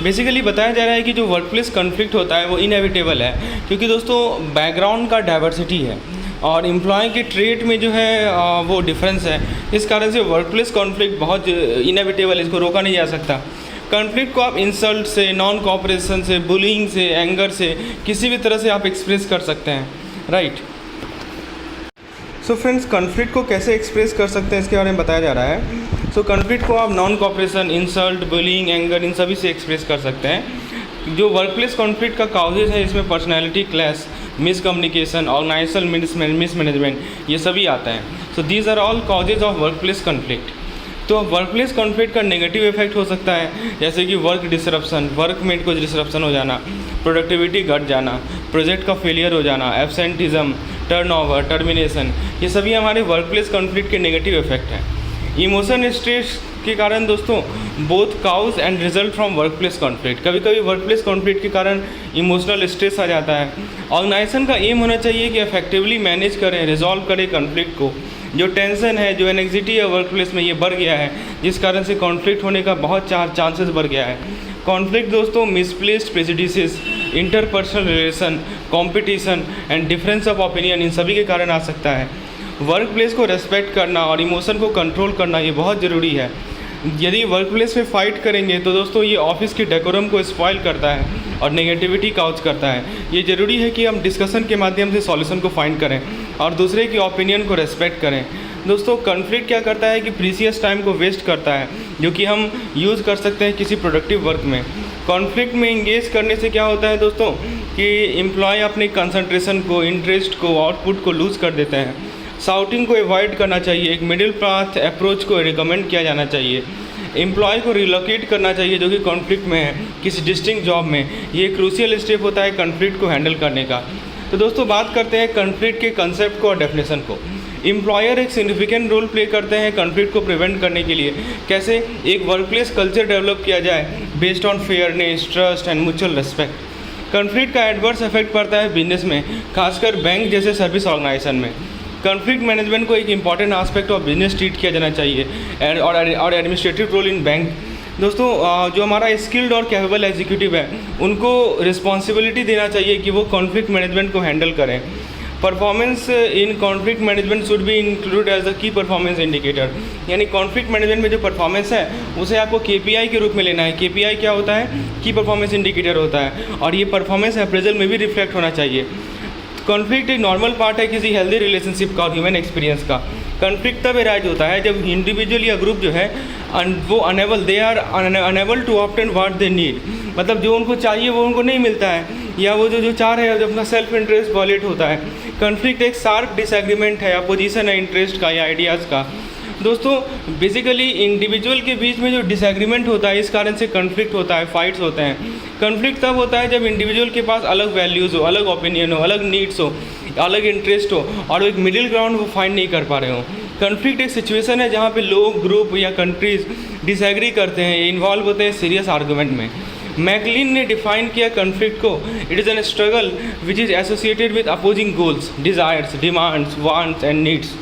Basically बताया जा रहा है कि जो वर्क प्लेस कॉन्फ्लिक्ट होता है वो इनएविटेबल है, क्योंकि दोस्तों बैकग्राउंड का डाइवर्सिटी है और एम्प्लॉय के ट्रेट में जो है वो डिफरेंस है। इस कारण से वर्क प्लेस कॉन्फ्लिक्ट बहुत इनएविटेबल है, इसको रोका नहीं जा सकता। कॉन्फ्लिक्ट को आप इंसल्ट से, नॉन कोऑपरेशन से, बुलिंग से, एंगर से, किसी भी तरह से आप एक्सप्रेस कर सकते हैं, राइट। सो फ्रेंड्स, कॉन्फ्लिक्ट को कैसे एक्सप्रेस कर सकते हैं इसके बारे में बताया जा रहा है। सो कॉन्फ्लिक्ट को आप non cooperation, insult, bullying, anger, इन सभी से एक्सप्रेस कर सकते हैं। जो वर्क प्लेस कॉन्फ्लिक्ट का काउजेज है इसमें personality clash, miscommunication, organisational mismanagement, ये सभी आता है। So these are all causes of work place conflict. तो वर्क प्लेस कॉन्फ्लिक्ट का नेगेटिव इफेक्ट हो सकता है, जैसे कि वर्क डिसरप्शन, वर्कमेट को डिसरप्शन हो जाना, प्रोडक्टिविटी घट जाना, प्रोजेक्ट का फेलियर हो जाना, एब्सेंटिज्म, टर्नओवर, टर्मिनेशन, ये सभी हमारे वर्क प्लेस कॉन्फ्लिक्ट के नेगेटिव इफेक्ट हैं। इमोशन स्ट्रेस के कारण दोस्तों both cause and result from work place conflict. कभी कभी वर्क प्लेस कॉन्फ्लिक्ट के कारण इमोशनल स्ट्रेस आ जाता है। ऑर्गेनाइजेशन का एम होना चाहिए कि इफेक्टिवली मैनेज करें, रिजॉल्व करें कॉन्फ्लिक्ट को। जो टेंशन है, जो एंग्जाइटी है वर्क प्लेस में, ये बढ़ गया है, जिस कारण से कॉन्फ्लिक्ट होने का बहुत चांसेस बढ़ गया है। कॉन्फ्लिक्ट दोस्तों misplaced prejudices, interpersonal relation, competition and difference of opinion, इन सभी के कारण आ सकता है। वर्क प्लेस को रेस्पेक्ट करना और इमोशन को कंट्रोल करना ये बहुत ज़रूरी है। यदि वर्क प्लेस में फ़ाइट करेंगे तो दोस्तों ये ऑफिस की डेकोरम को स्पॉइल करता है और नेगेटिविटी काउज करता है। ये ज़रूरी है कि हम डिस्कशन के माध्यम से सॉल्यूशन को फाइंड करें और दूसरे की ओपिनियन को रेस्पेक्ट करें। दोस्तों कॉन्फ्लिक्ट क्या करता है कि प्रीसियस टाइम को वेस्ट करता है, जो कि हम यूज़ कर सकते हैं किसी प्रोडक्टिव वर्क में। कॉन्फ्लिक्ट में इंगेज करने से क्या होता है दोस्तों कि एम्प्लॉय अपने कंसंट्रेशन को, इंटरेस्ट को, आउटपुट को लूज़ कर देते हैं। शाउटिंग को अवॉइड करना चाहिए, एक मिडिल पाथ अप्रोच को रिकमेंड किया जाना चाहिए। एम्प्लॉय को रिलोकेट करना चाहिए जो कि कॉन्फ्लिक्ट में है, किसी डिस्टिंक्ट जॉब में। ये क्रूशियल स्टेप होता है कॉन्फ्लिक्ट को हैंडल करने का। तो दोस्तों बात करते हैं कॉन्फ्लिक्ट के कंसेप्ट को और डेफिनेशन को। एम्प्लॉयर एक सिग्निफिकेंट रोल प्ले करते हैं कॉन्फ्लिक्ट को प्रिवेंट करने के लिए। कैसे? एक वर्कप्लेस कल्चर डेवलप किया जाए based on fairness, trust and mutual respect. Conflict का एडवर्स इफेक्ट पड़ता है बिजनेस में, खासकर बैंक जैसे सर्विस ऑर्गेनाइजेशन में। कॉन्फ्लिक्ट मैनेजमेंट को एक important aspect of business treat किया जाना चाहिए और एडमिनिस्ट्रेटिव रोल इन बैंक। दोस्तों जो हमारा स्किल्ड और कैपेबल एग्जीक्यूटिव है उनको रिस्पॉन्सिबिलिटी देना चाहिए कि वो कॉन्फ्लिक्ट मैनेजमेंट को हैंडल करें। Performance in conflict management should be include as a key performance indicator. यानी कॉन्फ्लिक्ट मैनेजमेंट में जो परफॉर्मेंस है उसे आपको KPI के रूप में लेना है। KPI क्या होता है? की परफॉर्मेंस इंडिकेटर होता है, और ये परफॉर्मेंस अप्रेजल में भी रिफ्लेक्ट होना चाहिए। कॉन्फ्लिक्ट एक नॉर्मल पार्ट है किसी हेल्दी रिलेशनशिप का और ह्यूमन एक्सपीरियंस का। कॉन्फ्लिक्ट तब अराइज होता है जब इंडिविजुअल या ग्रुप जो है वो unable to obtain what they need, मतलब जो उनको चाहिए वो उनको नहीं मिलता है, या वो जो चाह रहे हैं जब अपना सेल्फ इंटरेस्ट वॉलेट होता है। कॉन्फ्लिक्ट एक शार्प डिसएग्रीमेंट है, अपोजिशन है इंटरेस्ट का या आइडियाज़ का। दोस्तों बेसिकली इंडिविजुअल के बीच में जो डिसएग्रीमेंट होता है इस कारण से कॉन्फ्लिक्ट होता है, फाइट्स होते हैं। कॉन्फ्लिक्ट तब होता है जब इंडिविजुअल के पास अलग वैल्यूज़ हो, अलग ओपिनियन हो, अलग नीड्स हो, अलग इंटरेस्ट हो, और एक मिडिल ग्राउंड वो फाइंड नहीं कर पा रहे हो। कॉन्फ्लिक्ट एक सिचुएशन है जहाँ पे लोग, ग्रुप या कंट्रीज डिसएग्री करते हैं, इन्वॉल्व होते हैं सीरियस आर्गूमेंट में। मैकलिन ने डिफाइन किया कॉन्फ्लिक्ट को, it is an struggle which is associated with opposing goals, desires, demands, wants and needs.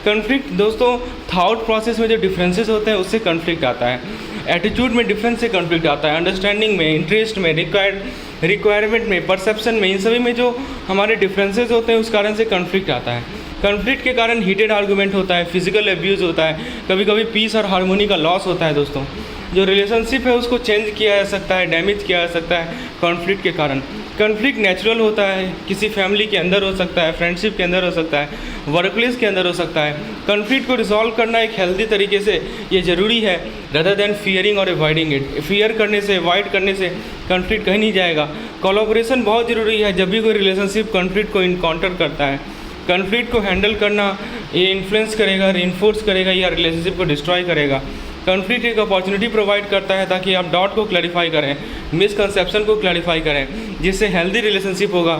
Conflict दोस्तों थॉट प्रोसेस में जो डिफरेंसेस होते हैं उससे कॉन्फ्लिक्ट आता है। एटीट्यूड में डिफरेंस से कॉन्फ्लिक्ट आता है, अंडरस्टैंडिंग में, इंटरेस्ट में, रिक्वायरमेंट में, परसेप्शन में, इन सभी में जो हमारे डिफरेंसेस होते हैं उस कारण से कॉन्फ्लिक्ट आता है। कॉन्फ्लिक्ट के कारण हीटेड आर्गूमेंट होता है, फिजिकल एब्यूज़ होता है, कभी कभी पीस और हार्मोनी का लॉस होता है। दोस्तों जो रिलेशनशिप है उसको चेंज किया जा सकता है, डैमेज किया जा सकता है कॉन्फ्लिक्ट के कारण। कॉन्फ्लिक्ट नेचुरल होता है, किसी फैमिली के अंदर हो सकता है, फ्रेंडशिप के अंदर हो सकता है, वर्क प्लेस के अंदर हो सकता है। कॉन्फ्लिक्ट को रिजॉल्व करना एक हेल्दी तरीके से ये ज़रूरी है, रदर देन फियरिंग और अवॉइडिंग इट। फियर करने से, अवॉइड करने से कॉन्फ्लिक्ट कहीं नहीं जाएगा। कोलैबोरेशन बहुत ज़रूरी है जब भी कोई रिलेशनशिप कॉन्फ्लिक्ट को इनकाउंटर करता है। कॉन्फ्लिक्ट को हैंडल करना ये इन्फ्लुएंस करेगा, रिइंफोर्स करेगा या रिलेशनशिप को डिस्ट्रॉय करेगा। कॉन्फ्लिक्ट एक अपॉर्चुनिटी प्रोवाइड करता है ताकि आप डाउट को क्लैरिफाई करें, मिसकंसेप्शन को क्लैरिफाई करें, जिससे हेल्दी रिलेशनशिप होगा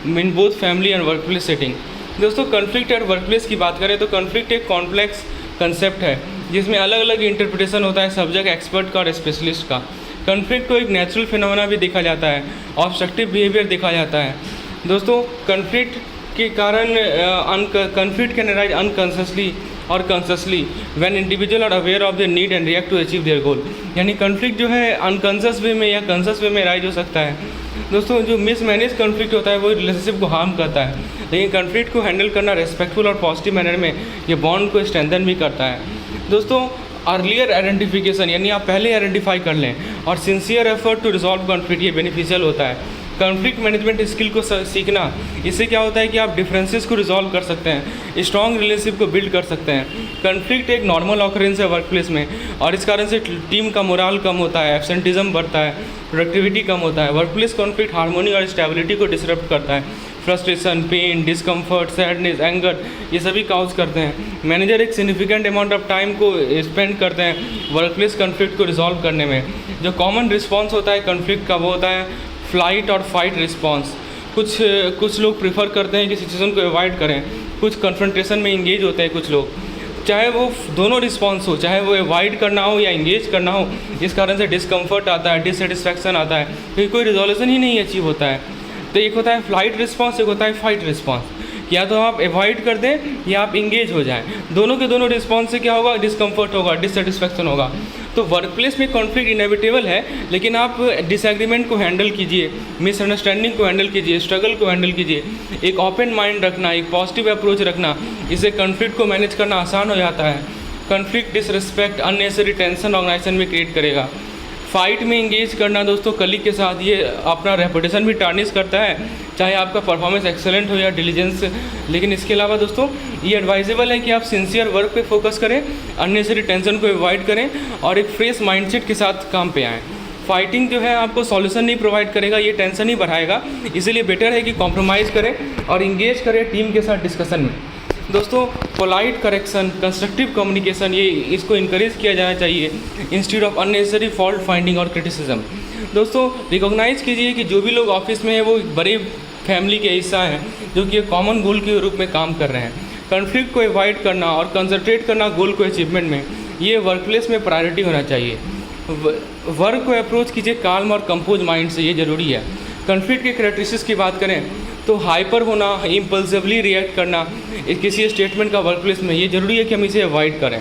in both family and work place setting. दोस्तों कॉन्फ्लिक्ट और वर्क प्लेस की बात करें तो कॉन्फ्लिक्ट एक कॉम्प्लेक्स कंसेप्ट है जिसमें अलग अलग इंटरप्रिटेशन होता है सब्जेक्ट एक्सपर्ट का और स्पेशलिस्ट का। कॉन्फ्लिक्ट को एक नेचुरल फिनोमेना भी देखा जाता है, ऑब्स्ट्रक्टिव बिहेवियर देखा जाता है। दोस्तों कॉन्फ्लिक्ट के कारण कॉन्फ्लिक्ट कैन अराइज अनकॉन्शियसली और consciously when individual are aware of their need and react to achieve their goal. यानी कॉन्फ्लिक्ट जो है अनकॉन्शियस वे में या कॉन्शियस वे में राइज हो सकता है। दोस्तों जो मिसमैनेज कॉन्फ्लिक्ट होता है वो रिलेशनशिप को हार्म करता है, लेकिन कॉन्फ्लिक्ट को हैंडल करना रेस्पेक्टफुल और पॉजिटिव मैनर में ये बॉन्ड को स्ट्रेंथन भी करता है। दोस्तों अर्लियर आइडेंटिफिकेशन, यानी आप पहले आइडेंटिफाई कर लें, और sincere effort to resolve conflict, ये बेनिफिशियल होता है। कॉन्फ्लिक्ट मैनेजमेंट स्किल को सीखना, इससे क्या होता है कि आप डिफरेंसेस को रिजॉल्व कर सकते हैं, स्ट्रॉन्ग रिलेशनशिप को बिल्ड कर सकते हैं। कॉन्फ्लिक्ट एक नॉर्मल ऑकरेंस है वर्क प्लेस में, और इस कारण से टीम का मोराल कम होता है, एब्सेंटिज्म बढ़ता है, प्रोडक्टिविटी कम होता है। वर्क प्लेस कॉन्फ्लिक्ट हार्मोनी और स्टेबिलिटी को डिसरप्ट करता है। Frustration, pain, discomfort, sadness, anger, ये सभी काउज करते हैं। मैनेजर एक सिग्निफिकेंट अमाउंट ऑफ टाइम को स्पेंड करते हैं वर्क प्लेस कॉन्फ्लिक्ट को रिजॉल्व करने में। जो कॉमन रिस्पॉन्स होता है कॉन्फ्लिक्ट का वो होता है फ्लाइट और फाइट रिस्पॉन्स। कुछ लोग प्रेफर करते हैं कि सिचुएशन को अवॉइड करें, कुछ कन्फ्रंटेशन में इंगेज होते हैं कुछ लोग। चाहे वो दोनों रिस्पॉन्स हो, चाहे वो अवॉइड करना हो या इंगेज करना हो, इस कारण से डिस्कम्फर्ट आता है, डिससेटिस्फैक्शन आता है, क्योंकि कोई रिजोल्यूशन ही नहीं अचीव होता है। तो एक होता है फ्लाइट रिस्पॉन्स, एक होता है फाइट रिस्पॉन्स। या तो आप अवॉइड कर दें या आप इंगेज हो जाएं। दोनों के दोनों रिस्पॉन्स से क्या होगा, डिस्कम्फर्ट होगा, डिससेटिस्फैक्शन होगा। तो वर्क प्लेस में कॉन्फ्लिक्ट इनेविटेबल है, लेकिन आप डिसएग्रीमेंट को हैंडल कीजिए, मिसअंडरस्टैंडिंग को हैंडल कीजिए, स्ट्रगल को हैंडल कीजिए। एक ओपन माइंड रखना, एक पॉजिटिव अप्रोच रखना, इससे कॉन्फ्लिक्ट को मैनेज करना आसान हो जाता है। Conflict disrespect, unnecessary tension organisation में क्रिएट करेगा। फाइट में इंगेज करना दोस्तों कलीग के साथ, ये अपना रेपुटेशन भी टार्निश करता है, चाहे आपका परफॉर्मेंस एक्सेलेंट हो या डिलीजेंस। लेकिन इसके अलावा दोस्तों ये एडवाइजेबल है कि आप सिंसियर वर्क पे फोकस करें, अननेसेसरी टेंशन को अवॉइड करें और एक फ्रेश माइंडसेट के साथ काम पे आएँ। फाइटिंग जो है आपको सॉल्यूशन नहीं प्रोवाइड करेगा, ये टेंशन ही बढ़ाएगा। इसीलिए बेटर है कि कॉम्प्रोमाइज़ करें और इंगेज करें टीम के साथ डिस्कशन में। दोस्तों पोलाइट करेक्शन, कंस्ट्रक्टिव कम्युनिकेशन, ये इसको इनकरेज किया जाना चाहिए instead of unnecessary fault finding और क्रिटिसिज्म। दोस्तों रिकॉग्नाइज कीजिए कि जो भी लोग ऑफिस में हैं वो एक बड़े फैमिली के हिस्सा हैं जो कि एक कॉमन गोल के रूप में काम कर रहे हैं। कॉन्फ्लिक्ट को अवॉइड करना और कंसंट्रेट करना गोल को अचीवमेंट में, ये वर्क प्लेस में प्रायोरिटी होना चाहिए। वर्क को अप्रोच कीजिए काल्म और कंपोज माइंड से, ये ज़रूरी है। कॉन्फ्लिक्ट के कैरेक्टरिस्टिक्स की बात करें तो हाइपर होना, इम्पल्सिवली रिएक्ट करना किसी स्टेटमेंट का वर्क प्लेस में, ये ज़रूरी है कि हम इसे अवॉइड करें।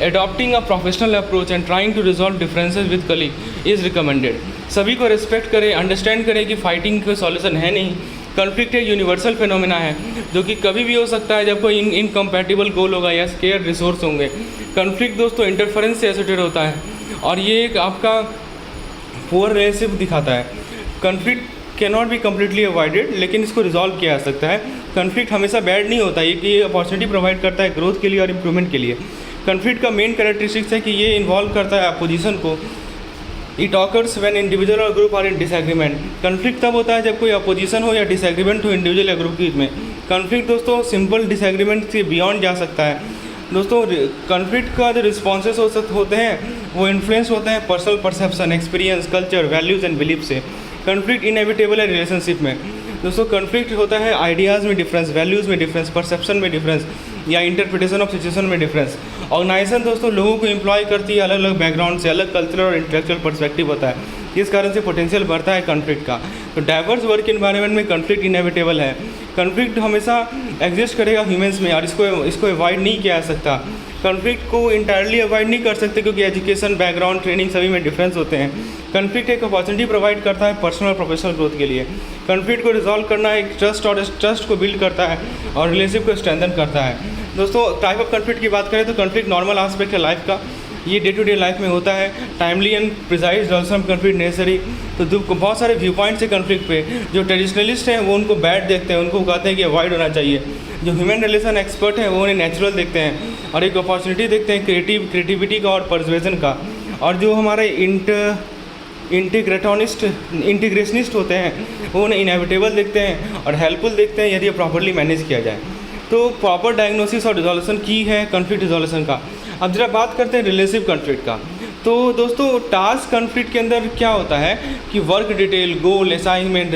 Adopting a professional approach and trying to resolve differences with colleague is recommended. सभी को रिस्पेक्ट करें, अंडरस्टैंड करें कि फाइटिंग का सॉल्यूशन है नहीं। कॉन्फ्लिक्ट एक यूनिवर्सल फिनोमेना है जो कि कभी भी हो सकता है जब कोई इनकम्पैटिबल गोल होगा या स्केयर रिसोर्स होंगे। कॉन्फ्लिक्ट दोस्तों इंटरफेरेंस से एसोसिएटेड होता है और ये एक आपका पुअर रिलेशनशिप दिखाता है। Conflict can not be completely avoided, लेकिन इसको रिजॉल्व किया जा सकता है। कॉन्फ्लिक्ट हमेशा बैड नहीं होता, ये अपॉर्चुनिटी प्रोवाइड करता है ग्रोथ के लिए और इम्प्रूवमेंट के लिए। कॉन्फ्लिक्ट का मेन कैरेक्टरिस्टिक्स है कि ये इन्वॉल्व करता है अपोजिशन को। इट ऑकर्स व्हेन इंडिविजुअल और group are in disagreement. Conflict तब होता है जब कोई अपोजिशन हो या डिसएग्रीमेंट हो इंडिविजुअल या ग्रुप के बीच में। कॉन्फ्लिक्ट दोस्तों सिंपल डिसएग्रीमेंट से बियॉन्ड जा सकता है। दोस्तों कॉन्फ्लिक्ट का जो रिस्पॉन्सेस होते हैं वो इन्फ्लुएंस होते हैं personal perception, experience, culture, values and belief से। कॉन्फ्लिक्ट इनएविटेबल है रिलेशनशिप में। दोस्तों कॉन्फ्लिक्ट होता है आइडियाज़ में डिफरेंस, वैल्यूज़ में डिफरेंस, परसेप्शन में डिफरेंस या इंटरप्रिटेशन ऑफ सिचुएशन में डिफरेंस। ऑर्गेनाइजेशन दोस्तों लोगों को एम्प्लॉय करती है अलग अलग बैकग्राउंड से, अलग कल्चरल और इंटेलेक्चुअल पर्सपेक्टिव होता है, इस कारण से पोटेंशियल बढ़ता है कॉन्फ्लिक्ट का। तो डाइवर्स वर्क एनवायरनमेंट में कॉन्फ्लिक्ट इनएविटेबल है। कॉन्फ्लिक्ट हमेशा एग्जिस्ट करेगा ह्यूमंस में और इसको अवॉइड नहीं किया जा सकता। कॉन्फ्लिक्ट को इंटायरली अवॉइड नहीं कर सकते क्योंकि एजुकेशन, बैकग्राउंड, ट्रेनिंग सभी में डिफरेंस होते हैं। कॉन्फ्लिक्ट एक अपॉर्चुनिटी प्रोवाइड करता है पर्सनल और प्रोफेशनल ग्रोथ के लिए। कॉन्फ्लिक्ट को रिजॉल्व करना एक ट्रस्ट को बिल्ड करता है और रिलेशनशिप को स्ट्रेंथन करता है। दोस्तों टाइप ऑफ कॉन्फ्लिक्ट की बात करें तो कॉन्फ्लिक्ट नॉर्मल आस्पेक्ट है लाइफ का, ये डे टू डे लाइफ में होता है। Timely and precise resolution of conflict necessary. तो बहुत सारे व्यू पॉइंट्स है कॉन्फ्लिक्ट पे। जो ट्रेडिशनलिस्ट हैं वो उनको बैड देखते हैं, उनको कहते हैं कि अवॉइड होना चाहिए। जो ह्यूमन रिलेशन एक्सपर्ट हैं वो उन्हें नेचुरल देखते हैं और एक अपॉर्चुनिटी देखते हैं क्रिएटिविटी का और परसुएजन का। और जो हमारे इंटीग्रेशनिस्ट होते हैं वो उन्हें इनएविटेबल देखते हैं और हेल्पफुल देखते हैं यदि ये प्रॉपरली मैनेज किया जाए। तो प्रॉपर डायग्नोसिस और रिजोल्यूशन की है कॉन्फ्लिक्ट रिजोल्यूशन का। अब जरा बात करते हैं रिलेटिव कॉन्फ्लिक्ट का। तो दोस्तों टास्क कॉन्फ्लिक्ट के अंदर क्या होता है कि work detail, goal, assignment,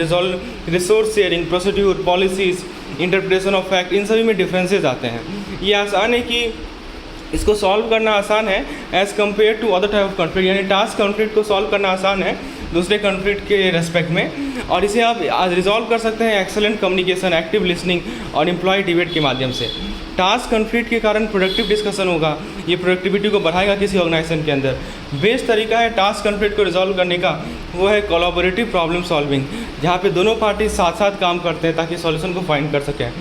resource sharing, procedure, policies, interpretation of fact, इन सभी में डिफरेंसेस आते हैं। ये आसान है कि इसको सॉल्व करना आसान है as compare to other type of conflict, यानी टास्क कॉन्फ्लिक्ट को सॉल्व करना आसान है दूसरे कॉन्फ्लिक्ट के रेस्पेक्ट में, और इसे आप रिजॉल्व कर सकते हैं एक्सेलेंट कम्युनिकेशन, एक्टिव लिसनिंग और एम्प्लॉय डिबेट के माध्यम से। टास्क कॉन्फ्लिक्ट के कारण प्रोडक्टिव डिस्कशन होगा, ये प्रोडक्टिविटी को बढ़ाएगा किसी ऑर्गेनाइजेशन के अंदर। बेस्ट तरीका है टास्क कॉन्फ्लिक्ट को रिजॉल्व करने का, वो है कोलैबोरेटिव प्रॉब्लम सॉल्विंग, जहाँ पे दोनों पार्टी साथ साथ काम करते हैं ताकि सॉल्यूशन को फाइंड कर सकें।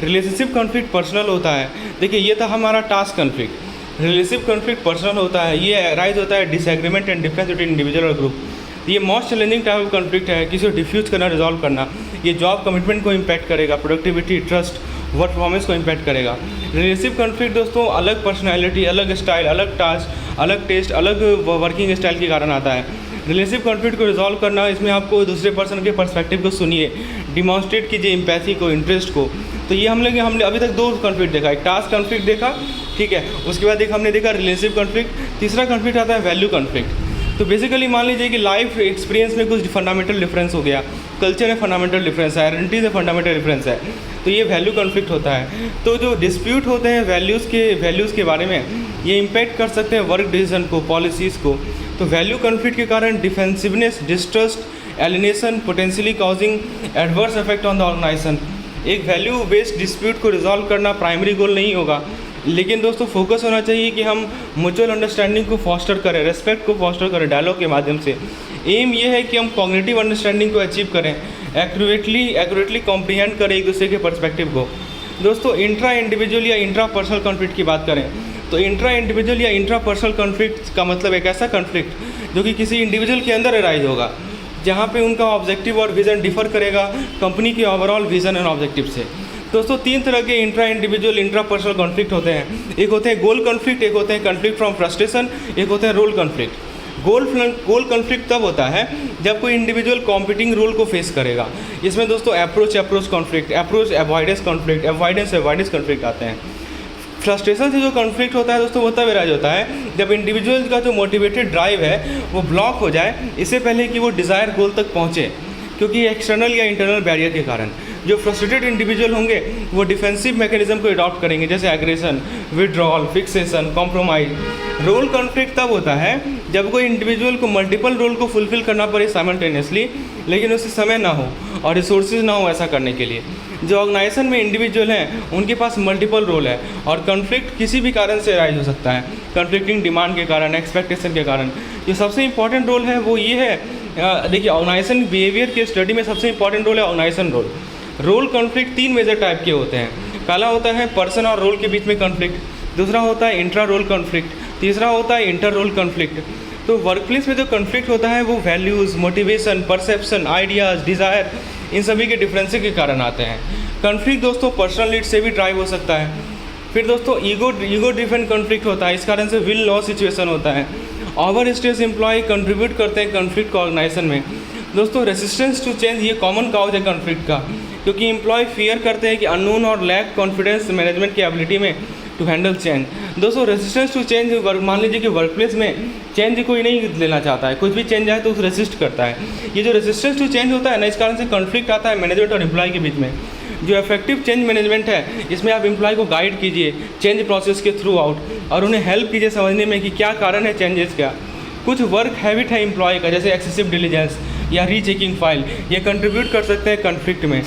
रिलेशनशिप कॉन्फ्लिक्ट पर्सनल होता है। देखिए ये था हमारा task conflict. Relationship conflict personal होता है, ये राइज होता है disagreement and difference between individual और ग्रुप। ये most challenging type of conflict है, किसी को डिफ्यूज करना, रिजॉल्व करना। ये जॉब कमिटमेंट को इम्पैक्ट करेगा, प्रोडक्टिविटी, ट्रस्ट, वर्क परफॉर्मेंस को इम्पैक्ट करेगा। रिलेशनशिप कॉन्फ्लिक्ट दोस्तों अलग पर्सनैलिटी, अलग स्टाइल, अलग टास्क, अलग टेस्ट, अलग वर्किंग स्टाइल के कारण आता है। रिलेशनशिप कॉन्फ्लिक्ट को रिजॉल्व करना, इसमें आपको दूसरे पर्सन के पर्सपेक्टिव को सुनिए, डिमॉन्स्ट्रेट कीजिए एम्पैथी को, इंटरेस्ट को। तो ये हमने अभी तक 2 कॉन्फ्लिक्ट देखा, एक टास्क कॉन्फ्लिक्ट देखा, ठीक है, उसके बाद हमने देखा रिलेशनशिप कॉन्फ्लिक्ट। तीसरा कॉन्फ्लिक्ट आता है वैल्यू कॉन्फ्लिक्ट। तो बेसिकली मान लीजिए कि लाइफ एक्सपीरियंस में कुछ फंडामेंटल डिफरेंस हो गया, कल्चर में फंडामेंटल डिफरेंस है, आइडेंटिटी में फंडामेंटल डिफरेंस है, तो ये वैल्यू कॉन्फ्लिक्ट होता है। तो जो डिस्प्यूट होते हैं वैल्यूज़ के बारे में, ये इम्पैक्ट कर सकते हैं वर्क डिसीजन को, पॉलिसीज़ को। तो वैल्यू कॉन्फ्लिक्ट के कारण defensiveness, distrust, alienation, potentially causing adverse effect on the organisation. एक वैल्यू बेस्ड डिस्प्यूट को रिजॉल्व करना प्राइमरी गोल नहीं होगा, लेकिन दोस्तों फोकस होना चाहिए कि हम म्यूचुअल अंडरस्टैंडिंग को फॉस्टर करें, रेस्पेक्ट को फॉस्टर करें डायलॉग के माध्यम से। एम ये है कि हम कॉग्निटिव अंडरस्टैंडिंग को अचीव करें, एक्यूरेटली कॉम्प्रिहेंड करें एक दूसरे के पर्सपेक्टिव को। दोस्तों इंट्रा इंडिविजुअल या इंट्रा पर्सनल कॉन्फ्लिक्ट की बात करें तो इंट्रा इंडिविजुअल या इंट्रा पर्सनल कॉन्फ्लिक्ट का मतलब एक ऐसा कॉन्फ्लिक्ट जो कि किसी इंडिविजुअल के अंदर अराइज होगा, जहाँ पे उनका ऑब्जेक्टिव और विज़न डिफर करेगा कंपनी के ओवरऑल विज़न एंड ऑब्जेक्टिव से। दोस्तों 3 तरह के intra individual intra personal conflict होते हैं। एक होते हैं गोल कॉन्फ्लिक्ट, एक होते हैं कॉन्फ्लिक्ट फ्रॉम फ्रस्ट्रेशन, एक होते हैं रोल कॉन्फ्लिक्ट। गोल कॉन्फ्लिक्ट तब होता है जब कोई इंडिविजुअल कॉम्पिटिंग रोल को फेस करेगा। इसमें दोस्तों approach conflict, approach avoidance conflict, avoidance conflict आते हैं। फ्रस्ट्रेशन से जो कॉन्फ्लिक्ट होता है दोस्तों वो तब अराइज होता है जब इंडिविजुअल का जो मोटिवेटेड ड्राइव है वो ब्लॉक हो जाए इससे पहले कि वो डिज़ायर गोल तक पहुँचे, क्योंकि एक्सटर्नल या इंटरनल बैरियर के कारण। जो फ्रस्ट्रेटेड इंडिविजुअल होंगे वो डिफेंसिव मैकेनिज्म को अडॉप्ट करेंगे, जैसे aggression, withdrawal, fixation, compromise. Role conflict तब होता है जब कोई इंडिविजुअल को मल्टीपल रोल को फुलफिल करना पड़े साइमल्टेनियसली, लेकिन उससे समय ना हो और रिसोर्सेज ना हो ऐसा करने के लिए। जो ऑर्गेनाइजेशन में इंडिविजुअल हैं उनके पास मल्टीपल रोल है और कॉन्फ्लिक्ट किसी भी कारण से राइज हो सकता है, कॉन्फ्लिक्टिंग डिमांड के कारण, एक्सपेक्टेशन के कारण। जो सबसे इंपॉर्टेंट रोल है वो ये है, देखिए ऑर्गेनाइजेशन बिहेवियर के स्टडी में सबसे इंपॉर्टेंट रोल है organisation role. Role conflict 3 major type के होते हैं। पहला होता है पर्सन और रोल के बीच में कॉन्फ्लिक्ट, दूसरा होता है इंट्रा रोल कॉन्फ्लिक्ट, तीसरा होता है इंटर रोल कॉन्फ्लिक्ट। तो वर्कप्लेस में जो कॉन्फ्लिक्ट होता है वो values, motivation, perception, ideas, desire, इन सभी के डिफरेंसेस के कारण आते हैं। कॉन्फ्लिक्ट दोस्तों पर्सनल नीड से भी ड्राइव हो सकता है। फिर दोस्तों ईगो ड्रिवन कॉन्फ्लिक्ट होता है, इस कारण से विल लॉस सिचुएशन होता है। ओवर स्ट्रेस एम्प्लॉय कंट्रीब्यूट करते हैं कॉन्फ्लिक्ट को ऑर्गेनाइजेशन में। दोस्तों रेसिस्टेंस टू चेंज ये कॉमन काउज है कॉन्फ्लिक्ट का, क्योंकि एम्प्लॉय फियर करते हैं कि अननोन और लैक कॉन्फिडेंस मैनेजमेंट की एबिलिटी में टू हैंडल चेंज। दोस्तों रेसिस्टेंस टू चेंज, मान लीजिए कि वर्कप्लेस में चेंज कोई नहीं लेना चाहता है, कुछ भी चेंज आए तो उसे रेसिस्ट करता है। ये जो रेसिस्टेंस टू चेंज होता है ना, इस कारण से कॉन्फ्लिक्ट आता है मैनेजमेंट और एम्प्लॉय के बीच में। जो इफेक्टिव चेंज मैनेजमेंट है इसमें आप एम्प्लॉय को गाइड कीजिए चेंज प्रोसेस के थ्रू आउट और उन्हें हेल्प कीजिए समझने में कि क्या कारण है चेंजेस का। कुछ वर्क हैबिट है एम्प्लॉय का, जैसे एक्सेसिव डिलीजेंस या रीचेकिंग फाइल, ये कंट्रीब्यूट कर सकते हैं कॉन्फ्लिक्ट में।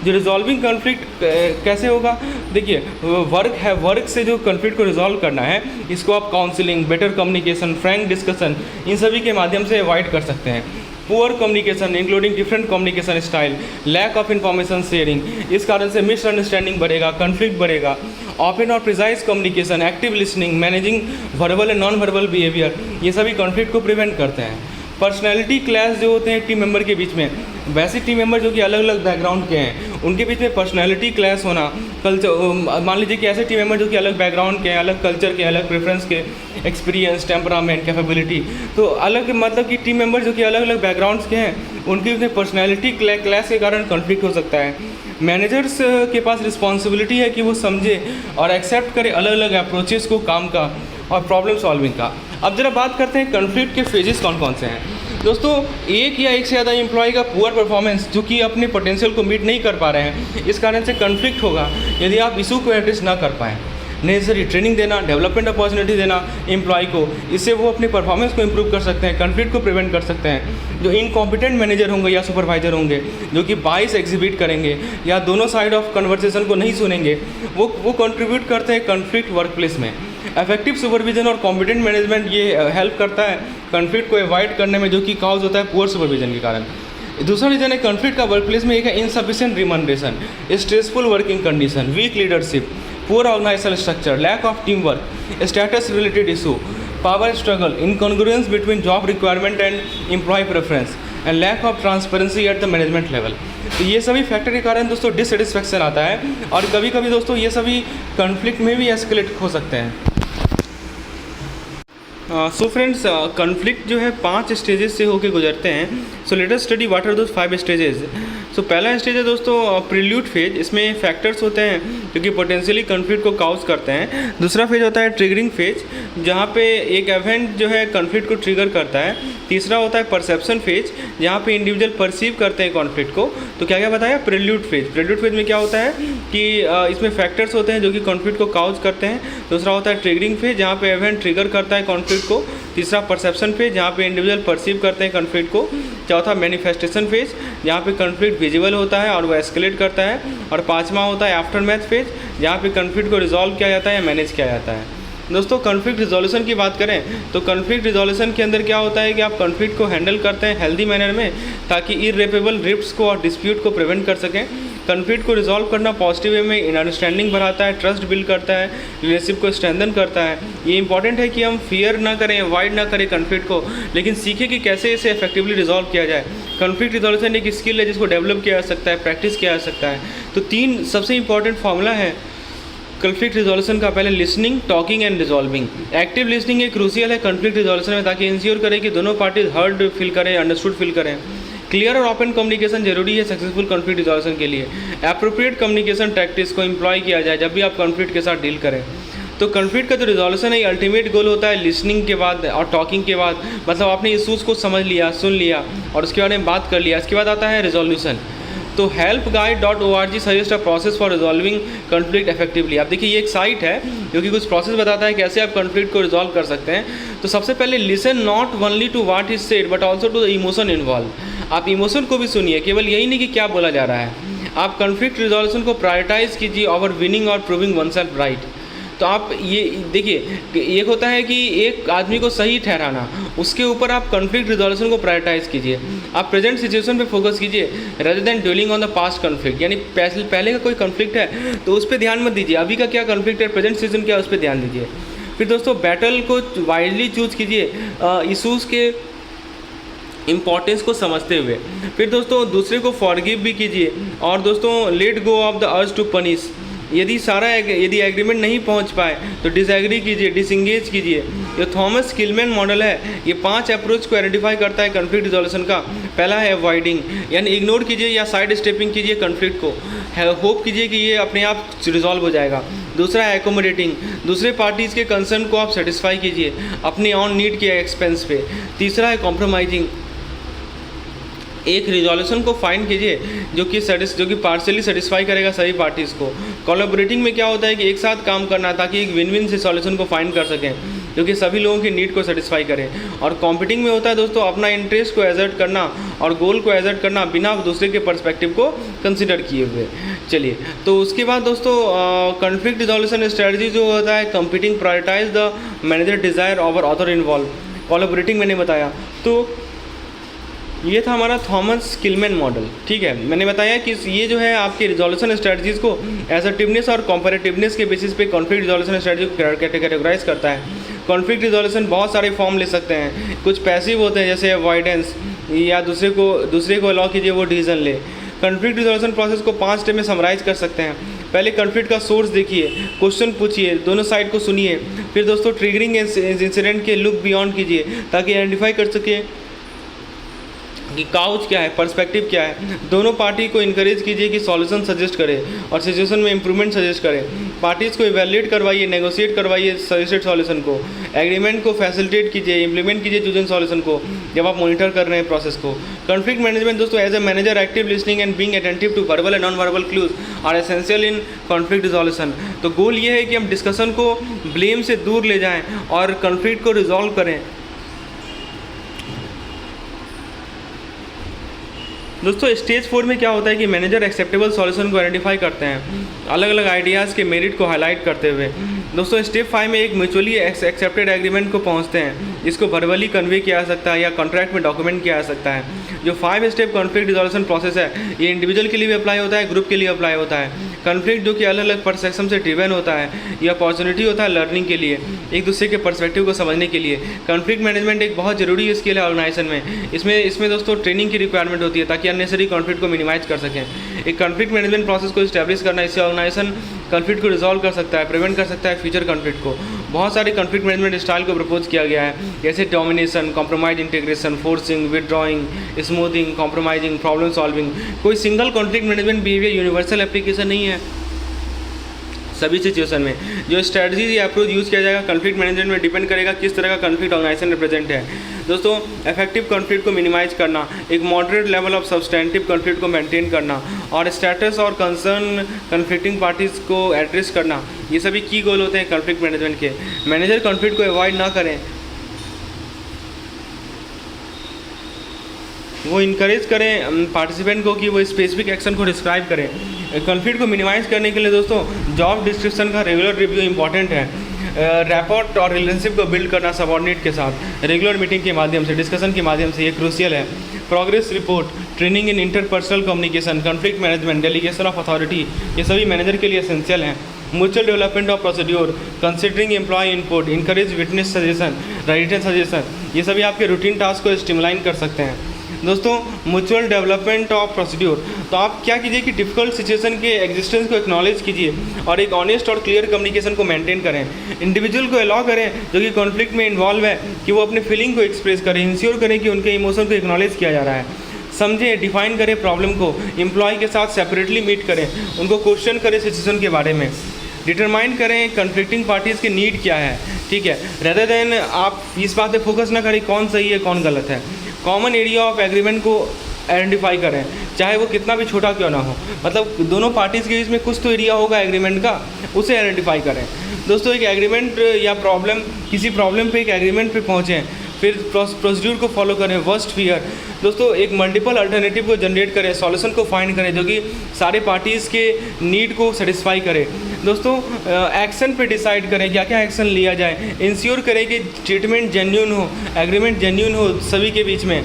जो रिजॉल्विंग कॉन्फ्लिक्ट कैसे होगा, देखिए वर्क से जो कॉन्फ्लिक्ट को रिजॉल्व करना है इसको आप counselling, better communication, frank discussion, इन सभी के माध्यम से अवॉइड कर सकते हैं। Poor communication including different communication style, lack of information sharing, इस कारण से मिसअंडरस्टैंडिंग बढ़ेगा, कॉन्फ्लिक्ट बढ़ेगा। ओपन और precise communication, active listening, managing verbal and non verbal behaviour, ये सभी कॉन्फ्लिक्ट को प्रिवेंट करते हैं। पर्सनैलिटी क्लैश जो होते हैं टीम मेंबर के बीच में, वैसे टीम मेंबर जो कि अलग अलग बैकग्राउंड के हैं उनके बीच में पर्सनैलिटी क्लैश होना, कल्चर, मान लीजिए कि ऐसे टीम मेंबर जो कि अलग बैकग्राउंड के हैं, अलग कल्चर के, अलग प्रेफरेंस के, एक्सपीरियंस, टेम्परामेंट, कैपेबिलिटी, तो अलग मतलब कि टीम मेंबर जो कि अलग अलग बैकग्राउंड्स के हैं उनके बीच में पर्सनैलिटी क्लैश के कारण कॉन्फ्लिक्ट हो सकता है। मैनेजर्स के पास रिस्पॉन्सिबिलिटी है कि वो समझे और एक्सेप्ट करे अलग अलग अप्रोचेस को काम का और प्रॉब्लम सॉल्विंग का। अब जरा बात करते हैं कॉन्फ्लिक्ट के फेजेस कौन कौन से हैं। दोस्तों एक या एक से ज़्यादा एम्प्लॉय का पुअर परफॉर्मेंस जो कि अपने पोटेंशियल को मीट नहीं कर पा रहे हैं, इस कारण से कॉन्फ्लिक्ट होगा यदि आप इशू को एड्रेस ना कर पाएँ। नेसेसरी ट्रेनिंग देना, डेवलपमेंट अपॉर्चुनिटी देना एम्प्लॉय को, इससे वो अपने परफॉर्मेंस को इम्प्रूव कर सकते हैं, कॉन्फ्लिक्ट को प्रिवेंट कर सकते हैं। जो इनकॉम्पिटेंट मैनेजर होंगे या सुपरवाइजर होंगे जो कि बाइस एग्जिबिट करेंगे या दोनों साइड ऑफ कन्वर्सेशन को नहीं सुनेंगे, वो कंट्रीब्यूट करते हैं कॉन्फ्लिक्ट वर्क प्लेस में। इफेक्टिव सुपरविजन और कॉम्पिटेंट मैनेजमेंट ये हेल्प करता है कॉन्फ्लिक्ट को अवॉइड करने में, जो कि काउज होता है पुअर सुपरविजन के कारण। दूसरा रीजन है कॉन्फ्लिक्ट का वर्क प्लेस में एक है insufficient remuneration, stressful working condition, weak leadership, poor organisational structure, lack of teamwork, status related issue, power struggle, incongruence between job requirement and employee preference and lack of transparency at the management level. तो ये सभी factor के कारण दोस्तों dissatisfaction आता है और कभी कभी दोस्तों ये सभी कॉन्फ्लिक्ट में भी एस्केलेट हो सकते हैं। सो फ्रेंड्स, कॉन्फ्लिक्ट जो है 5 स्टेजेस से होके गुजरते हैं। So let us study what are those 5 stages. So पहला स्टेज है दोस्तों प्रील्यूड फेज, इसमें फैक्टर्स होते हैं जो कि पोटेंशियली कॉन्फ्लिक्ट को काउज करते हैं। दूसरा फेज होता है ट्रिगरिंग फेज, जहाँ पे एक इवेंट जो है कॉन्फ्लिक्ट को ट्रिगर करता है। तीसरा होता है परसेप्शन फेज, जहाँ पे इंडिविजुअल परसीव करते हैं कॉन्फ्लिक्ट को। तो क्या क्या बताया? Prelude phase. प्रील्यूड फेज में क्या होता है कि इसमें फैक्टर्स होते हैं जो कि कॉन्फ्लिक्ट को काउज करते हैं। दूसरा होता है ट्रिगरिंग फेज, जहाँ पे इवेंट ट्रिगर करता है कॉन्फ्लिक्ट को। तीसरा परसेप्शन फेज, जहाँ पे इंडिविजुअल परसीव करते हैं कॉन्फ्लिक्ट को। चौथा मैनिफेस्टेशन फेज, जहाँ पे कॉन्फ्लिक्ट विजिबल होता है और वो एस्केलेट करता है। और पांचवा होता है आफ्टरमैथ फेज, जहाँ पे कॉन्फ्लिक्ट को रिजॉल्व किया जाता है या मैनेज किया जाता है। दोस्तों कॉन्फ्लिक्ट रिजोल्यूशन की बात करें तो कॉन्फ्लिक्ट रिजोल्यूशन के अंदर क्या होता है कि आप कॉन्फ्लिक्ट को हैंडल करते हैं हेल्दी मैनर में, ताकि इररेपेबल रिफ्ट्स को और डिस्प्यूट को प्रिवेंट कर सकें। कॉन्फ्लिक्ट को रिजॉल्व करना पॉजिटिव वे में इन अंडरस्टैंडिंग बढ़ाता है, ट्रस्ट बिल्ड करता है, रिलेशनशिप को स्ट्रेंथन करता है। ये इंपॉर्टेंट है कि हम फियर ना करें, अवॉइड ना करें कॉन्फ्लिक्ट को, लेकिन सीखें कि कैसे इसे इफेक्टिवली रिजॉल्व किया जाए। कॉन्फ्लिक्ट रिजोल्यूशन एक स्किल है जिसको डेवलप किया जा सकता है, प्रैक्टिस किया जा सकता है। तो 3 सबसे इंपॉर्टेंट फार्मूला है कॉन्फ्लिक्ट रिजोल्यूशन का। पहले listening, talking and resolving. Active listening एक क्रूशियल है कॉन्फ्लिक्ट रिजोल्यूशन में, ताकि इंश्योर करें कि दोनों पार्टीज हर्ड फील करें, अंडरस्टूड फील करें। क्लियर और ओपन कम्युनिकेशन जरूरी है सक्सेसफुल कॉन्फ्लिक्ट रिजोल्यूशन के लिए। एप्रोप्रिएट कम्युनिकेशन टैक्टिक्स को एम्प्लॉय किया जाए जब भी आप कॉन्फ्लिक्ट के साथ डील करें। तो कॉन्फ्लिक्ट का जो रिजोल्यूशन है अल्टीमेट गोल होता है लिसनिंग के बाद और टॉकिंग के बाद, मतलब आपने इशूज़ को समझ लिया, सुन लिया और उसके बारे में बात कर लिया, इसके बाद आता है रिजोल्यूशन। तो helpguide.org suggest a process for resolving conflict effectively. आप देखिए ये एक साइट है जो कि कुछ प्रोसेस बताता है कैसे आप कॉन्फ्लिक्ट को रिजॉल्व कर सकते हैं। तो सबसे पहले listen not only to what is said but also to the emotion involve. आप इमोशन को भी सुनिए, केवल यही नहीं कि क्या बोला जा रहा है। आप कॉन्फ्लिक्ट रिजोल्यूशन को प्रायोरिटाइज कीजिए ओवर विनिंग और प्रूविंग वनसेल्फ राइट। तो आप ये देखिए, एक होता है कि एक आदमी को सही ठहराना, उसके ऊपर आप कॉन्फ्लिक्ट रिजोल्यूशन को प्रायोरिटाइज कीजिए। आप प्रेजेंट सिचुएशन पे फोकस कीजिए rather than dwelling on the past conflict. यानी पहले का कोई कॉन्फ्लिक्ट है तो उस पर ध्यान मत दीजिए, अभी का क्या कॉन्फ्लिक्ट है, प्रेजेंट सिचुएशन क्या है, उस पर ध्यान दीजिए। फिर दोस्तों बैटल को वाइडली चूज कीजिए इशूज़ के इंपॉर्टेंस को समझते हुए। फिर दोस्तों दूसरे को फॉरगिव भी कीजिए। और दोस्तों let go of the urge to punish. यदि एग्रीमेंट नहीं पहुंच पाए तो डिसएग्री कीजिए, डिसंगेज कीजिए। जो थॉमस स्किलमैन मॉडल है ये 5 अप्रोच को आइडेंटिफाई करता है कॉन्फ्लिक्ट रिजोल्यूशन का। पहला है अवॉइडिंग, यानी इग्नोर कीजिए या साइड स्टेपिंग कीजिए कॉन्फ्लिक्ट को, होप कीजिए कि ये अपने आप रिजॉल्व हो जाएगा। दूसरा है एकोमोडेटिंग, दूसरे पार्टीज़ के कंसर्न को आप सेटिस्फाई कीजिए अपने ऑन नीड के एक्सपेंस पे। तीसरा है कॉम्प्रोमाइजिंग, एक रिजोल्यूशन को फाइंड कीजिए जो कि पार्शियली सेटिस्फाई करेगा सभी पार्टीज़ को। कोलैबोरेटिंग में क्या होता है कि एक साथ काम करना ताकि एक विन विन से सॉल्यूशन को फाइंड कर सकें जो कि सभी लोगों की नीड को सेटिस्फाई करे। और कॉम्पिटिंग में होता है दोस्तों अपना इंटरेस्ट को एजर्ट करना और गोल को एजर्ट करना बिना दूसरे के पर्सपेक्टिव को कंसिडर किए हुए। चलिए, तो उसके बाद दोस्तों कॉन्फ्लिक्ट रिजोल्यूशन स्ट्रेटजी जो होता है competing prioritise the manager desire over other involve. Collaborating मैंने बताया, तो ये था हमारा थॉमस स्किलमैन मॉडल। ठीक है, मैंने बताया कि ये जो है आपके रिजोल्यूशन स्ट्रेटजीज़ को एसर्टिवनेस और कॉम्पैरेटिवनेस के बेसिस पे कॉन्फ्लिक्ट रिजोल्यूशन स्ट्रेटजी को कैटेगराइज करता है। कॉन्फ्लिक्ट रिजोल्यूशन बहुत सारे फॉर्म ले सकते हैं, कुछ पैसिव होते हैं जैसे अवॉइडेंस, या दूसरे को अलाउ कीजिए वो डिसीजन ले। कॉन्फ्लिक्ट रिजोल्यूशन प्रोसेस को 5 स्टेप में समराइज कर सकते हैं। पहले कॉन्फ्लिक्ट का सोर्स देखिए, क्वेश्चन पूछिए, दोनों साइड को सुनिए। फिर दोस्तों ट्रिगरिंग इंसिडेंट के लुक बियॉन्ड कीजिए ताकि आइडेंटिफाई कर सके कि काउच क्या है, पर्सपेक्टिव क्या है। दोनों पार्टी को इनकरेज कीजिए कि सॉल्यूशन सजेस्ट करे और सिचुएशन में इंप्रूवमेंट सजेस्ट करे। पार्टीज़ को इवैल्यूएट करवाइए, नेगोशिएट करवाइए सजेस्टेड सॉल्यूशन को। एग्रीमेंट को फैसिलिटेट कीजिए, इंप्लीमेंट कीजिए चूजन सॉल्यूशन को जब आप मॉनिटर कर रहे हैं प्रोसेस को। कॉन्फ्लिक्ट मैनेजमेंट दोस्तों, as a manager active listening and being attentive to verbal and non verbal clues are essential in conflict resolution. तो गोल ये है कि हम डिस्कशन को ब्लेम से दूर ले जाएँ और कॉन्फ्लिक्ट को रिजॉल्व करें। दोस्तों स्टेज 4 में क्या होता है कि मैनेजर एक्सेप्टेबल सॉल्यूशन को आइडेंटिफाई करते हैं, अलग अलग आइडियाज़ के मेरिट को हाईलाइट करते हुए। दोस्तों स्टेप 5 में एक म्यूचुअली एक्सेप्टेड एग्रीमेंट को पहुंचते हैं, इसको वर्बली कन्वे किया जा सकता है या कॉन्ट्रैक्ट में डॉक्यूमेंट किया जा सकता है। जो 5 स्टेप कॉन्फ्लिक्ट रिजोल्यूशन प्रोसेस है, ये इंडिविजुअल के लिए भी अप्लाई होता है, ग्रुप के लिए अप्लाई होता है। कॉन्फ्लिक्ट जो कि अलग अलग परसेप्शन से ड्रिवन होता है, ये अपॉर्चुनिटी होता है लर्निंग के लिए, एक दूसरे के पर्सपेक्टिव को समझने के लिए। कॉन्फ्लिक्ट मैनेजमेंट एक बहुत ज़रूरी स्किल है ऑर्गेनाइजेशन में। इसमें दोस्तों ट्रेनिंग की रिक्वायरमेंट होती है ताकि अननेसेसरी कॉन्फ्लिक्ट को मिनिमाइज कर सकें। एक कॉन्फ्लिक्ट मैनेजमेंट प्रोसेस को इस्टेब्लिश करना, इससे ऑर्गेनाइजेशन कॉन्फ्लिक्ट को रिजॉल्व कर सकता है, प्रिवेंट कर सकता है फ्यूचर कॉन्फ्लिक्ट को। बहुत सारे कॉन्फ्लिक्ट मैनेजमेंट स्टाइल को प्रपोज किया गया है, जैसे domination, compromise, integration, forcing, withdrawing, smoothing, compromising, problem solving. कोई single conflict management behaviour universal application नहीं है। सभी सिचुएशन में जो स्ट्रेटजीज या अप्रोच यूज़ किया जाएगा कॉन्फ्लिक्ट मैनेजमेंट में डिपेंड करेगा किस तरह का कॉन्फ्लिक्ट ऑर्गेनाइजेशन रिप्रेजेंट है। दोस्तों इफेक्टिव कॉन्फ्लिक्ट को मिनिमाइज करना, एक moderate level of substantive conflict को मेंटेन करना और स्टेटस और कंसर्न कॉन्फ्लिक्टिंग पार्टीज़ को एड्रेस करना, ये सभी की गोल होते हैं कॉन्फ्लिक्ट मैनेजमेंट के। मैनेजर कॉन्फ्लिक्ट को अवॉइड ना करें, वो इनकरेज करें पार्टिसिपेंट को कि वो स्पेसिफिक एक्शन को डिस्क्राइब करें। कॉन्फ्लिक्ट को मिनिमाइज करने के लिए दोस्तों जॉब डिस्क्रिप्शन का रेगुलर रिव्यू इंपॉर्टेंट है। रैपोर्ट और रिलेशनशिप को बिल्ड करना सबऑर्डिनेट के साथ रेगुलर मीटिंग के माध्यम से, डिस्कशन के माध्यम से, ये क्रूशियल है। Progress report, training in interpersonal communication, conflict management, delegation of authority, ये सभी मैनेजर के लिए एसेंशियल हैं। Mutual development of procedure, considering employ input, encourage witness suggestion, written suggestion, ये सभी आपके रूटीन टास्क को स्टिमुलाइन कर सकते हैं। दोस्तों म्यूचुअल डेवलपमेंट ऑफ प्रोसीड्योर, तो आप क्या कीजिए कि डिफ़िकल्ट सिचुएशन के एग्जिस्टेंस को एक्नॉलेज कीजिए और एक ऑनेस्ट और क्लियर कम्युनिकेशन को मेंटेन करें। इंडिविजुअल को अलाउ करें जो कि कॉन्फ्लिक्ट में इन्वॉल्व है कि वो अपने फीलिंग को एक्सप्रेस करें, इंश्योर करें कि उनके इमोशन को एक्नॉलेज किया जा रहा है। समझें, डिफाइन करें प्रॉब्लम को, एम्प्लॉय के साथ सेपरेटली मीट करें, उनको क्वेश्चन करें सिचुएशन के बारे में, डिटरमाइन करें कन्फ्लिक्टिंग पार्टीज़ की नीड क्या है, ठीक है, रेदर देन आप इस बात पे फोकस ना करें कौन सही है कौन गलत है। कॉमन एरिया ऑफ एग्रीमेंट को आइडेंटिफाई करें, चाहे वो कितना भी छोटा क्यों ना हो, मतलब दोनों पार्टीज़ के बीच में कुछ तो एरिया होगा एग्रीमेंट का, उसे आइडेंटिफाई करें। दोस्तों एक एग्रीमेंट या प्रॉब्लम, किसी प्रॉब्लम पे एक एग्रीमेंट पे पहुँचें, फिर प्रोसीड्यूर को फॉलो करें। वर्स्ट फियर, दोस्तों एक मल्टीपल अल्टरनेटिव को जनरेट करें, सॉल्यूशन को फाइंड करें जो कि सारे पार्टीज़ के नीड को सेटिस्फाई करे। दोस्तों एक्शन पे डिसाइड करें क्या क्या एक्शन लिया जाए, इंश्योर करें कि ट्रीटमेंट जेन्यून हो, एग्रीमेंट जेन्यून हो सभी के बीच में।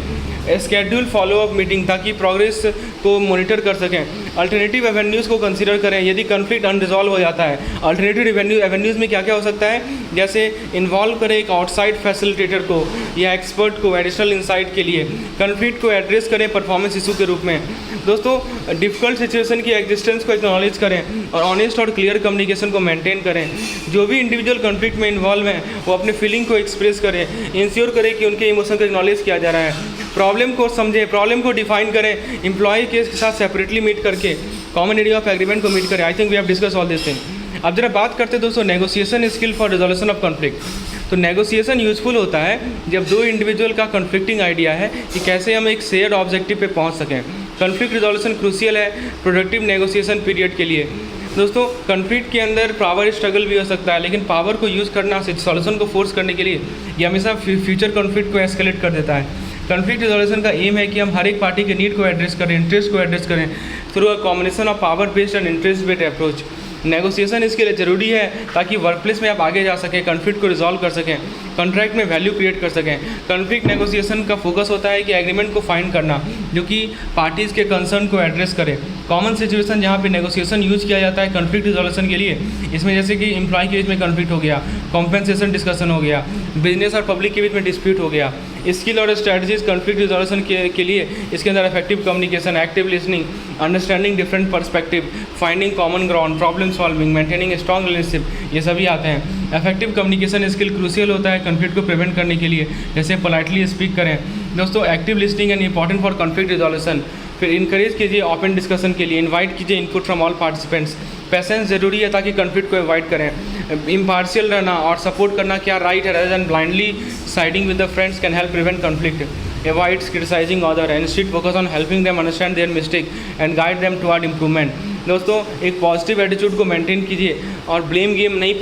स्केड्यूल फॉलोअप मीटिंग ताकि प्रोग्रेस को मॉनिटर कर सकें। अल्टरनेटिव एवेन्यूज़ को कंसीडर करें यदि कॉन्फ्लिक्ट अनरिजॉल्व हो जाता है। अल्टरनेटिव एवेन्यूज़ में क्या क्या हो सकता है, जैसे इन्वॉल्व करें एक आउटसाइड फैसिलिटेटर को या एक्सपर्ट को एडिशनल इंसाइट के लिए। कॉन्फ्लिक्ट को एड्रेस करें परफॉर्मेंस इशू के रूप में। दोस्तों डिफ़िकल्ट सिचुएशन की एग्जिस्टेंस को एक्नॉलेज करें और ऑनेस्ट और क्लियर कम्युनिकेशन को मेंटेन करें। जो भी इंडिविजुअल कॉन्फ्लिक्ट में इन्वॉल्व हैं वो अपने फीलिंग को एक्सप्रेस करें, इंश्योर करें कि उनके इमोशन को एक्नॉलेज किया जा रहा है। प्रॉब्लम को समझें, प्रॉब्लम को डिफाइन करें, एम्प्लॉय के साथ सेपरेटली मीट करके कॉमन एरिया ऑफ एग्रीमेंट को मीट करें। I think we have discuss all this thing. अब जरा बात करते हैं दोस्तों negotiation skill for resolution of conflict. तो नेगोशिएशन यूजफुल होता है जब दो इंडिविजुअल का कॉन्फ्लिक्टिंग आइडिया है कि कैसे हम एक शेयर्ड ऑब्जेक्टिव पे पहुंच सकें। कॉन्फ्लिक्ट रिजोल्यूशन क्रूशियल है प्रोडक्टिव नेगोशिएशन पीरियड के लिए। दोस्तों कॉन्फ्लिक्ट के अंदर पावर स्ट्रगल भी हो सकता है, लेकिन पावर को यूज़ करना सॉल्यूशन को फोर्स करने के लिए ये हमेशा फ्यूचर कॉन्फ्लिक्ट को एस्केलेट कर देता है। कॉन्फ्लिक्ट रिजोल्यूशन का एम है कि हम हर एक पार्टी के नीड को एड्रेस करें, इंटरेस्ट को एड्रेस करें through a combination of power based and interest based approach. Negotiation इसके लिए ज़रूरी है ताकि वर्क प्लेस में आप आगे जा सकें, कॉन्फ्लिक्ट को रिजॉल्व कर सकें, कॉन्ट्रैक्ट में वैल्यू क्रिएट कर सकें। कॉन्फ्लिक्ट नेगोशिएशन का फोकस होता है कि एग्रीमेंट को फाइंड करना जो कि पार्टीज़ के कंसर्न को एड्रेस करे। कॉमन सिचुएशन जहाँ पे नेगोशिएशन यूज़ किया जाता है कॉन्फ्लिक्ट रिजोल्यूशन के लिए, इसमें जैसे कि एम्प्लॉय के बीच में कॉन्फ्लिक्ट हो गया, कॉम्पेंसेशन डिस्कशन हो गया, बिजनेस और पब्लिक के बीच में डिस्प्यूट हो गया। स्किल और स्ट्रेटजीज कॉन्फ्लिक्ट रिजोल्यूशन के लिए इसके अंदर effective communication, active listening, understanding different perspective, finding common ground, problem solving, maintaining strong relationship, ये सभी आते हैं। इफेक्टिव कम्युनिकेशन स्किल क्रूशियल होता है कॉन्फ्लिक्ट को प्रिवेंट करने के लिए, जैसे पोलाइटली स्पीक करें, दोस्तों active listening and important for conflict resolution. फिर इनकरेज कीजिए ओपन डिस्कशन के लिए, इनवाइट कीजिए input from all participants. Patience ज़रूरी है ताकि कॉन्फ्लिक्ट को अवॉइड करें। इम्पार्शियल रहना और सपोर्ट करना क्या राइट है rather than blindly siding with the friends can help prevent conflict. Avoids criticising other and instead focus on helping them understand their mistake and guide them toward improvement. दोस्तों एक positive attitude को maintain कीजिए और blame game नहीं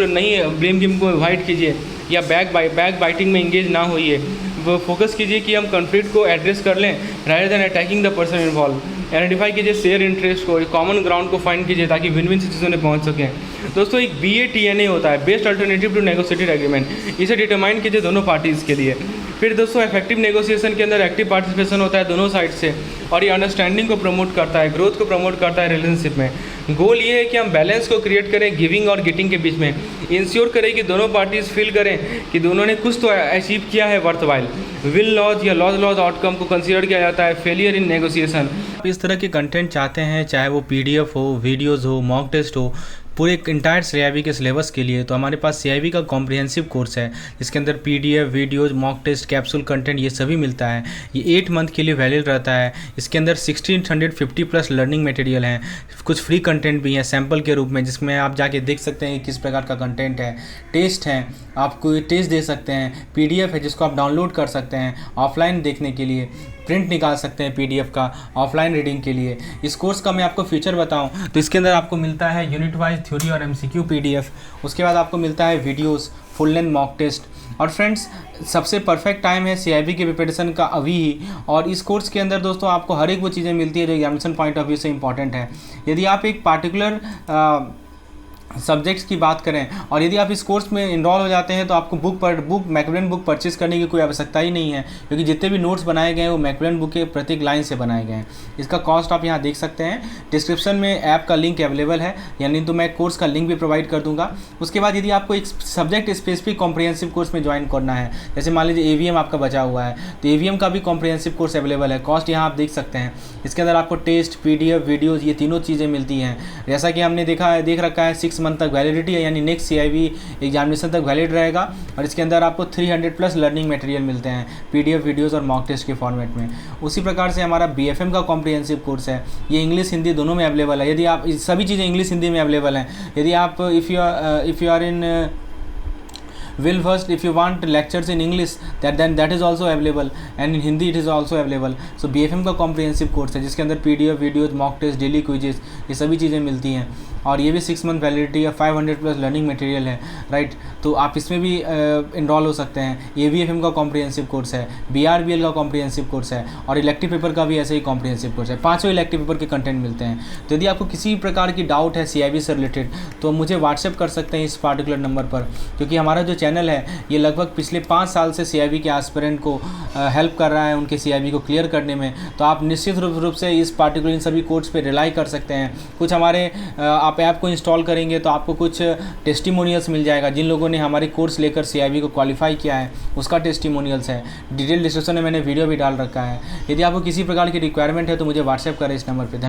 blame game को avoid कीजिए या back biting में इंगेज ना होइए। वो फोकस कीजिए कि हम कॉन्फ्लिक्ट को एड्रेस कर लें rather than attacking the person involve. Identify कीजिए शेयर इंटरेस्ट को, कॉमन ग्राउंड को फाइंड कीजिए ताकि विन विन सिचुएशन में पहुंच सकें। दोस्तों एक BATNA होता है, best alternative to negotiated agreement. इसे डिटरमाइन कीजिए दोनों पार्टीज़ के लिए। फिर दोस्तों इफेक्टिव नेगोशिएशन के अंदर एक्टिव पार्टिसिपेशन होता है दोनों साइड से और ये अंडरस्टैंडिंग को प्रमोट करता है, ग्रोथ को प्रमोट करता है रिलेशनशिप में। गोल ये है कि हम बैलेंस को क्रिएट करें गिविंग और गेटिंग के बीच में। इंश्योर करें कि दोनों पार्टीज फील करें कि दोनों ने कुछ तो अचीव किया है वर्थ वाइल। विन लॉज या लॉज आउटकम को कंसीडर किया जाता है फेलियर इन नेगोशिएशन। इस तरह के कंटेंट चाहते हैं, चाहे वो PDF हो, वीडियोज़ हो, मॉक टेस्ट हो, पूरे इंटायर CIB के सिलेबस के लिए, तो हमारे पास CIB का कॉम्प्रिहेंसिव कोर्स है जिसके अंदर PDF, videos, mock test, capsule content ये सभी मिलता है। ये 8 मंथ के लिए वैलिड रहता है। इसके अंदर 1650+ लर्निंग मटेरियल हैं, कुछ फ्री कंटेंट भी हैं सैम्पल के रूप में जिसमें आप जाके देख सकते हैं किस प्रकार का कंटेंट है। टेस्ट हैं, आपको टेस्ट दे सकते हैं। PDF है जिसको आप डाउनलोड कर सकते हैं ऑफलाइन देखने के लिए, प्रिंट निकाल सकते हैं PDF का ऑफलाइन रीडिंग के लिए। इस कोर्स का मैं आपको फीचर बताऊं तो इसके अंदर आपको मिलता है यूनिट वाइज थ्योरी और MCQ PDF। उसके बाद आपको मिलता है videos, full length mock test. और फ्रेंड्स सबसे परफेक्ट टाइम है CIB के प्रिपरेशन का अभी ही। और इस कोर्स के अंदर दोस्तों आपको हर एक वो चीज़ें मिलती है जो एग्जामिनेशन पॉइंट ऑफ व्यू से इंपॉर्टेंट है। यदि आप एक पार्टिकुलर सब्जेक्ट्स की बात करें और यदि आप इस कोर्स में इनरोल हो जाते हैं तो आपको मैकमिलन बुक परचेज करने की कोई आवश्यकता ही नहीं है, क्योंकि जितने भी नोट्स बनाए गए हैं वो मैकमिलन बुक के प्रत्येक लाइन से बनाए गए हैं। इसका कॉस्ट आप यहाँ देख सकते हैं। डिस्क्रिप्शन में ऐप का लिंक अवेलेबल है, यानी तो मैं कोर्स का लिंक भी प्रोवाइड कर दूंगा। उसके बाद यदि आपको एक सब्जेक्ट स्पेसिफिक कॉम्प्रिहेंसिव कोर्स में ज्वाइन करना है, जैसे मान लीजिए AVM आपका बचा हुआ है, तो AVM का भी कॉम्प्रिहेंसिव कोर्स अवेलेबल है। कॉस्ट यहाँ आप देख सकते हैं। इसके अंदर आपको टेस्ट, PDF, वीडियोज़ ये तीनों चीज़ें मिलती हैं। जैसा कि हमने देख रखा है 6 मंथ तक वैलिडिटी है, यानी नेक्स्ट CIB एग्जामिनेशन तक वैलिड रहेगा। और इसके अंदर आपको 300+ लर्निंग मटेरियल मिलते हैं PDF, वीडियोज़ और मॉक टेस्ट के फॉर्मेट में। उसी प्रकार से हमारा BFM का कॉम्प्रिहेंसिव कोर्स है, ये इंग्लिश हिंदी दोनों में अवेलेबल है। यदि आप सभी चीज़ें इंग्लिश हिंदी में अवेलेबल हैं। यदि आप if you are in well versed, if you want lectures in English then that is also available, and in Hindi it is also available. So BFM का comprehensive course है जिसके अंदर PDF, videos, mock test, daily quizzes ये सभी चीज़ें मिलती हैं। और ये भी 6 मंथ वैलिडिटी है, 500+ लर्निंग मटेरियल है, राइट। तो आप इसमें भी इनरोल हो सकते हैं। AVFM का कॉम्प्रिहेंसिव कोर्स है, BRBL का कॉम्प्रिहेंसिव कोर्स है और इलेक्टिव पेपर का भी ऐसे ही कॉम्प्रिहेंसिव कोर्स है। 5 इलेक्टिव पेपर के कंटेंट मिलते हैं। तो यदि आपको किसी प्रकार की डाउट है CIB से रिलेटेड तो मुझे व्हाट्सएप कर सकते हैं इस पार्टिकुलर नंबर पर, क्योंकि हमारा जो चैनल है ये लगभग पिछले 5 साल से CIB के एस्पिरेंट को हेल्प कर रहा है उनके CIB को क्लियर करने में। तो आप निश्चित रूप से इस पार्टिकुलर इन सभी कोर्स पे रिलाई कर सकते हैं। कुछ हमारे आप ऐप को इंस्टॉल करेंगे तो आपको कुछ टेस्टिमोनियल्स मिल जाएगा। जिन लोगों ने हमारी कोर्स लेकर CIB को क्वालिफाई किया है उसका टेस्टिमोनियल्स है। डिटेल डिस्क्रिप्शन में मैंने वीडियो भी डाल रखा है। यदि आपको किसी प्रकार की रिक्वायरमेंट है तो मुझे व्हाट्सएप करें इस नंबर पर।